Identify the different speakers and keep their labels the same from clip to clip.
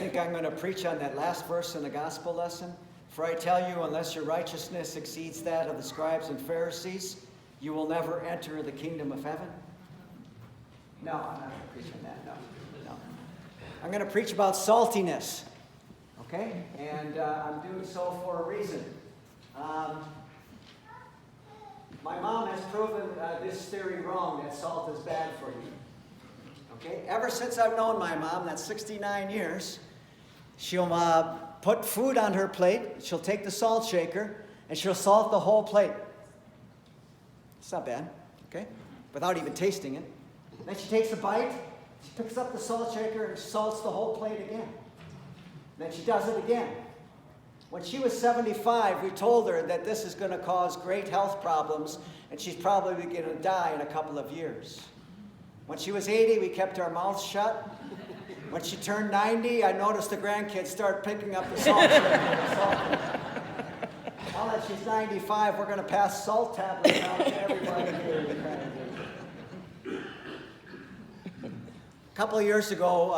Speaker 1: think I'm going to preach on that last verse in the gospel lesson. For I tell you, unless your righteousness exceeds that of the scribes and Pharisees, you will never enter the kingdom of heaven. No, I'm not going to preach on that. No. I'm going to preach about saltiness. Okay? And I'm doing so for a reason. My mom has proven this theory wrong, that salt is bad for you. Okay? Ever since I've known my mom, that's 69 years, she'll put food on her plate, she'll take the salt shaker, and she'll salt the whole plate. It's not bad, okay? Without even tasting it. Then she takes a bite, she picks up the salt shaker and salts the whole plate again. Then she does it again. When she was 75, we told her that this is going to cause great health problems and she's probably going to die in a couple of years. When she was 80, we kept our mouths shut. When she turned 90, I noticed the grandkids start picking up the salt shaker. Now that she's 95, we're going to pass salt tablets out to everybody here. A couple of years ago,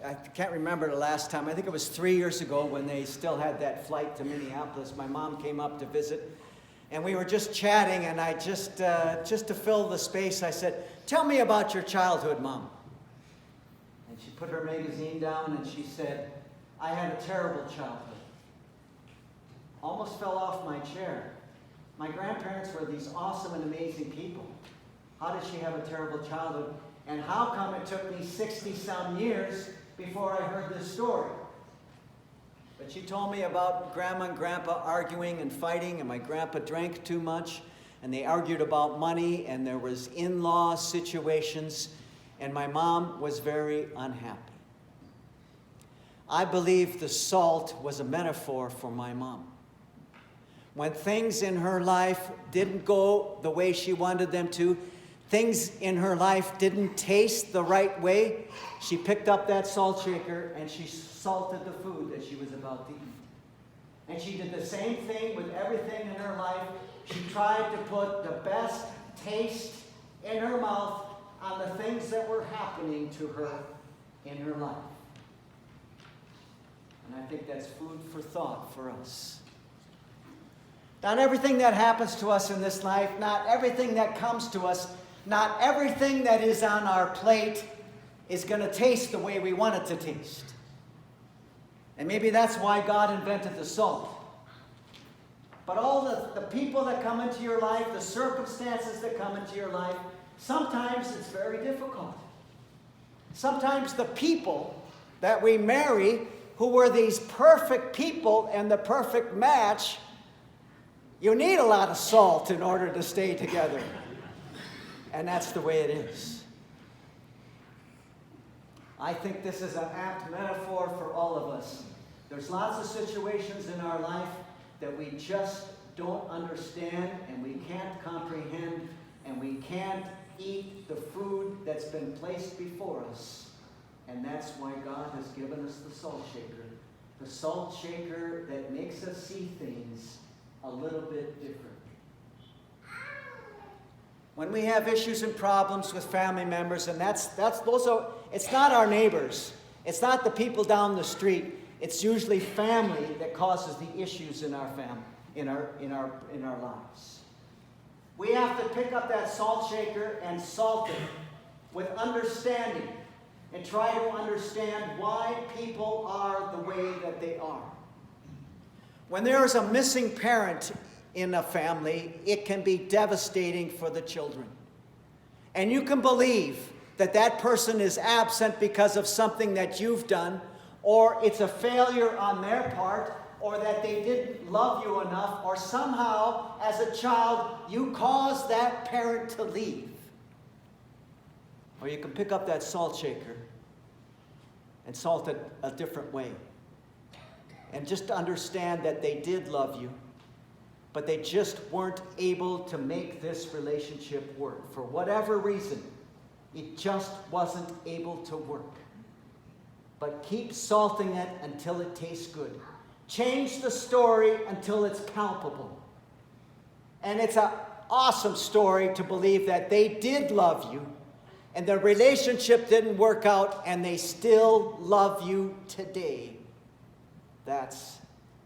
Speaker 1: I can't remember the last time. I think it was 3 years ago when they still had that flight to Minneapolis. My mom came up to visit, and we were just chatting, and I just to fill the space, I said, "Tell me about your childhood, Mom." And she put her magazine down, and she said, "I had a terrible childhood. Almost fell off my chair. My grandparents were these awesome and amazing people. How did she have a terrible childhood? And how come it took me 60-some years before I heard this story?" But she told me about Grandma and Grandpa arguing and fighting, and my grandpa drank too much, and they argued about money, and there was in-law situations, and my mom was very unhappy. I believe the salt was a metaphor for my mom. When things in her life didn't go the way she wanted them to, things in her life didn't taste the right way, she picked up that salt shaker and she salted the food that she was about to eat. And she did the same thing with everything in her life. She tried to put the best taste in her mouth on the things that were happening to her in her life. And I think that's food for thought for us. Not everything that happens to us in this life, not everything that comes to us, not everything that is on our plate is going to taste the way we want it to taste. And maybe that's why God invented the salt. But all the people that come into your life, the circumstances that come into your life, sometimes it's very difficult. Sometimes the people that we marry, who were these perfect people and the perfect match, you need a lot of salt in order to stay together. And that's the way it is. I think this is an apt metaphor for all of us. There's lots of situations in our life that we just don't understand and we can't comprehend and we can't eat the food that's been placed before us. And that's why God has given us the salt shaker. The salt shaker that makes us see things a little bit different. When we have issues and problems with family members, and it's not our neighbors, it's not the people down the street, it's usually family that causes the issues in our family, in our lives. We have to pick up that salt shaker and salt it with understanding and try to understand why people are the way that they are. When there is a missing parent in a family, it can be devastating for the children. And you can believe that that person is absent because of something that you've done, or it's a failure on their part, or that they didn't love you enough, or somehow, as a child, you caused that parent to leave. Or you can pick up that salt shaker and salt it a different way. And just understand that they did love you, but they just weren't able to make this relationship work. For whatever reason, it just wasn't able to work. But keep salting it until it tastes good. Change the story until it's palpable. And it's an awesome story to believe that they did love you, and the relationship didn't work out and they still love you today, that's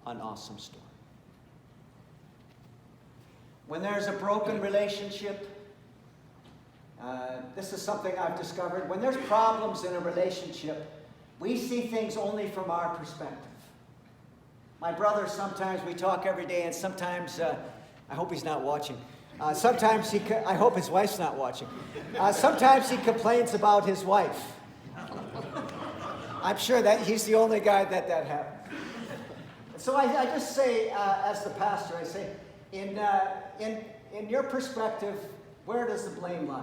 Speaker 1: an awesome story. When there's a broken relationship, this is something I've discovered. When there's problems in a relationship, we see things only from our perspective. My brother, sometimes we talk every day, and sometimes, I hope he's not watching. I hope his wife's not watching. Sometimes he complains about his wife. I'm sure that he's the only guy that happened. So I just say, as the pastor, I say, in your perspective, where does the blame lie?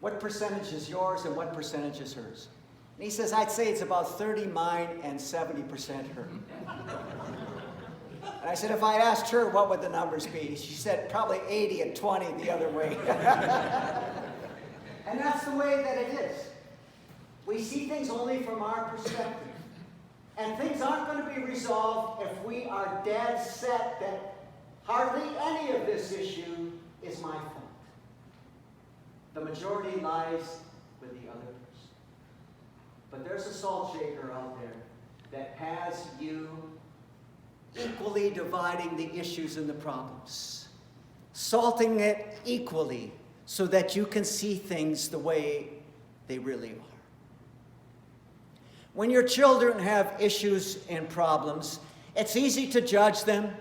Speaker 1: What percentage is yours and what percentage is hers? And he says, I'd say it's about 30 mine and 70% her. And I said, if I asked her, what would the numbers be? She said, probably 80 and 20 the other way. And that's the way that it is. We see things only from our perspective. And things aren't going to be resolved if we are dead set that hardly any of this issue is my fault. The majority lies with the other person. But there's a salt shaker out there that has you equally dividing the issues and the problems, salting it equally so that you can see things the way they really are. When your children have issues and problems, it's easy to judge them.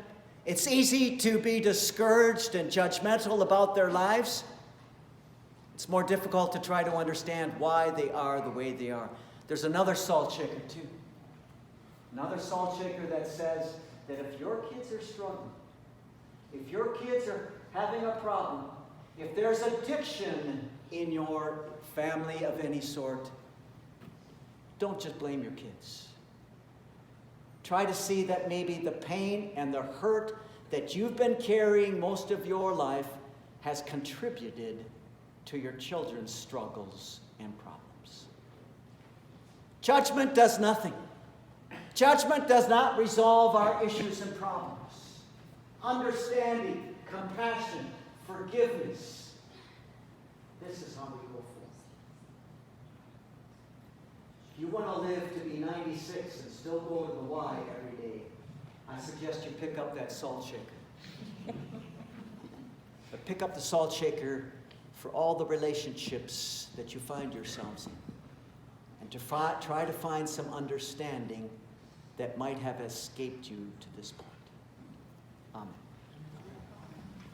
Speaker 1: It's easy to be discouraged and judgmental about their lives. It's more difficult to try to understand why they are the way they are. There's another salt shaker too. Another salt shaker that says that if your kids are struggling, if your kids are having a problem, if there's addiction in your family of any sort, don't just blame your kids. Try to see that maybe the pain and the hurt that you've been carrying most of your life has contributed to your children's struggles and problems. Judgment does nothing. Judgment does not resolve our issues and problems. Understanding, compassion, forgiveness. This is how we go forward. If you want to live to be 96 and still go to the Y every day, I suggest you pick up that salt shaker. But pick up the salt shaker for all the relationships that you find yourselves in, and to try to find some understanding that might have escaped you to this point. Amen.